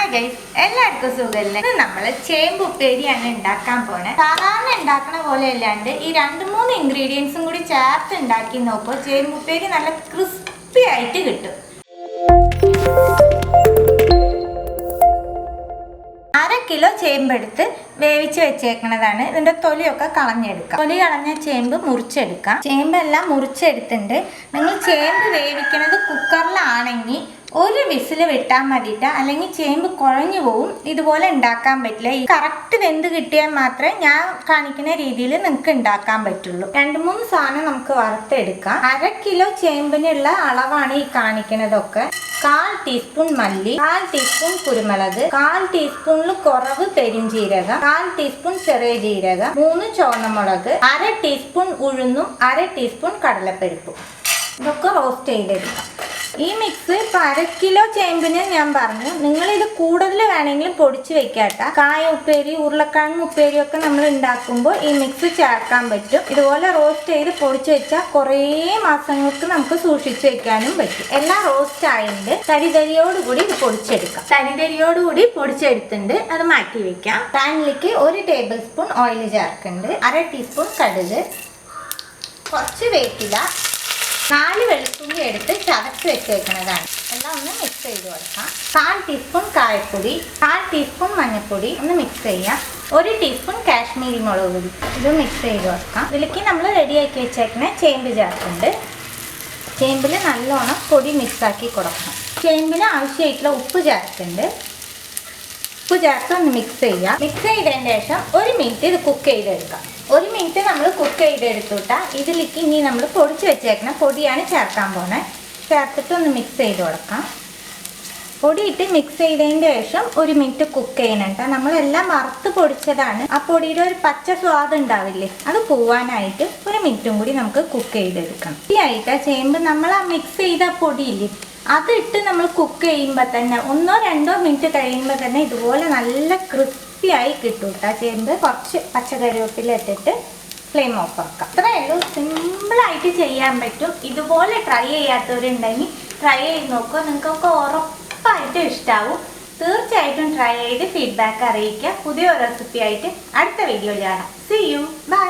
Hi guys, എല്ലാവർക്കും സുഖമല്ലേ? നമ്മൾ ചേമ്പ് ഉപ്പേരിയാണ് ഉണ്ടാക്കാൻ പോണേ. സാധാരണ ഉണ്ടാക്കണ പോലെ അല്ലാണ്ട് ഈ 2-3 ഇൻഗ്രീഡിയൻസും കൂടി ചേർത്ത് ഉണ്ടാക്കി നോക്കുമ്പോൾ ചേമ്പ് ഉപ്പേരി നല്ല ക്രിസ്പി ആയിട്ട് കിട്ടും. 1/2 കിലോ ചേമ്പെടുത്ത് വേവിച്ച് വെച്ചേക്കണതാണ്. ഇതിന്റെ തൊലിയൊക്കെ കളഞ്ഞെടുക്കാം. തൊലി കളഞ്ഞ ചേമ്പ് മുറിച്ചെടുക്കാം. ചേമ്പെല്ലാം മുറിച്ചെടുത്തിട്ടുണ്ട്. നിങ്ങൾ ചേമ്പ് വേവിക്കണത് കുക്കറിലാണെങ്കിൽ ഒരു വിസിൽ വിട്ടാൽ മതിട്ട, അല്ലെങ്കിൽ ചേമ്പ് കുഴഞ്ഞു പോവും. ഇതുപോലെ ഉണ്ടാക്കാൻ പറ്റില്ല. ഈ കറക്റ്റ് വെന്ത് കിട്ടിയാൽ മാത്രമേ ഞാൻ കാണിക്കുന്ന രീതിയിൽ നിങ്ങൾക്ക് ഉണ്ടാക്കാൻ പറ്റുള്ളൂ. 2-3 സാധനം നമുക്ക് വറുത്തെടുക്കാം. 1/2 കിലോ ചേമ്പിനുള്ള അളവാണ് ഈ കാണിക്കുന്നതൊക്കെ. 1/4 ടീസ്പൂൺ മല്ലി, 1/4 ടീസ്പൂൺ കുരുമുളക്, 1/4 ടീസ്പൂണിൽ കുറവ് പെരിഞ്ജീരകം, 1/4 ടീസ്പൂൺ ചെറിയ ജീരകം, 3 ചുവന്നമുളക്, 1/2 ടീസ്പൂൺ ഉഴുന്നും, 1/2 ടീസ്പൂൺ കടലപ്പരിപ്പും. ഇതൊക്കെ റോസ്റ്റ് ചെയ്തെടുക്കാം. ഈ മിക്സ് ഇപ്പോൾ 1/2 കിലോ ചേമ്പിന് ഞാൻ പറഞ്ഞു. നിങ്ങളിത് കൂടുതൽ വേണമെങ്കിലും പൊടിച്ച് വെക്കാട്ട. കായ ഉപ്പേരി, ഉരുളക്കിഴങ്ങ് ഉപ്പേരിയൊക്കെ നമ്മൾ ഉണ്ടാക്കുമ്പോൾ ഈ മിക്സ് ചേർക്കാൻ പറ്റും. ഇതുപോലെ റോസ്റ്റ് ചെയ്ത് പൊടിച്ച് വെച്ചാൽ കുറേ മാസങ്ങൾക്ക് നമുക്ക് സൂക്ഷിച്ച് വെക്കാനും പറ്റും. എല്ലാം റോസ്റ്റ് ആയിട്ട് തരിതരിയോടുകൂടി ഇത് പൊടിച്ചെടുക്കാം. തരിതരിയോടുകൂടി പൊടിച്ചെടുത്തിട്ടുണ്ട്. അത് മാറ്റി വെക്കാം. പാനിലേക്ക് 1 ടേബിൾ സ്പൂൺ ഓയിൽ ചേർക്കുന്നുണ്ട്. 1/2 ടീസ്പൂൺ കടുക്, കുറച്ച് വേപ്പില, 4 വെളുത്തുള്ളി എടുത്ത് ചതച്ച് വെച്ചേക്കുന്നതാണ്. എല്ലാം ഒന്ന് മിക്സ് ചെയ്ത് കൊടുക്കാം. 1/4 ടീസ്പൂൺ കായപ്പൊടി, 1/4 ടീസ്പൂൺ മഞ്ഞൾപ്പൊടി ഒന്ന് മിക്സ് ചെയ്യാം. 1 ടീസ്പൂൺ കാശ്മീരി മുളക് പൊടി ഇത് മിക്സ് ചെയ്ത് കൊടുക്കാം. ഇതിലേക്ക് നമ്മൾ റെഡിയാക്കി വെച്ചേക്കുന്ന ചേമ്പ് ചേർക്കുന്നുണ്ട്. ചേമ്പിൽ നല്ലോണം പൊടി മിക്സാക്കി കൊടുക്കണം. ചേമ്പിന് ആവശ്യമായിട്ടുള്ള ഉപ്പ് ചേർക്കുന്നുണ്ട്. ഉപ്പ് ചേർത്ത് ഒന്ന് മിക്സ് ചെയ്യുക. മിക്സ് ചെയ്തതിന് ശേഷം 1 മിനിറ്റ് ഇത് കുക്ക് ചെയ്തെടുക്കാം. 1 മിനിറ്റ് നമ്മൾ കുക്ക് ചെയ്തെടുത്തുട്ടാ ഇതിലേക്ക് ഇനി നമ്മൾ പൊടിച്ച് വെച്ചേക്കണം പൊടിയാണ് ചേർക്കാൻ പോണേ. ചേർത്തിട്ട് ഒന്ന് മിക്സ് ചെയ്ത് കൊടുക്കാം. പൊടിയിട്ട് മിക്സ് ചെയ്തതിന് ശേഷം 1 മിനിറ്റ് കുക്ക് ചെയ്യണം കേട്ടോ. നമ്മളെല്ലാം വറുത്ത് പൊടിച്ചതാണ്. ആ പൊടിയുടെ ഒരു പച്ച സ്വാദ് ഉണ്ടാവില്ലേ, അത് പോവാനായിട്ട് 1 മിനിറ്റും കൂടി നമുക്ക് കുക്ക് ചെയ്തെടുക്കണം. ഈ ആയിട്ടാ ചേമ്പ് നമ്മൾ ആ മിക്സ് ചെയ്ത പൊടിയില്ലേ അതിട്ട് നമ്മൾ കുക്ക് ചെയ്യുമ്പോൾ തന്നെ 1-2 മിനിറ്റ് കഴിയുമ്പോൾ തന്നെ ഇതുപോലെ നല്ല ക്രിസ്പി ആയി കിട്ടും കേട്ടോ ചേമ്പ്. കുറച്ച് പച്ചക്കറിവേപ്പില ഇട്ടിട്ട് ഫ്ലെയിം ഓഫ് ആക്കാം. അത്രയേ ഉള്ളൂ. സിമ്പിളായിട്ട് ചെയ്യാൻ പറ്റും. ഇതുപോലെ ട്രൈ ചെയ്യാത്തവരുണ്ടെങ്കിൽ ട്രൈ ചെയ്ത് നോക്കുക. നിങ്ങൾക്കൊക്കെ ഉറപ്പായിട്ടും ഇഷ്ടമാവും. തീർച്ചയായിട്ടും ട്രൈ ചെയ്ത് ഫീഡ്ബാക്ക് അറിയിക്കുക. പുതിയ റെസിപ്പി ആയിട്ട് അടുത്ത വീഡിയോയിൽ കാണാം. See you. Bye.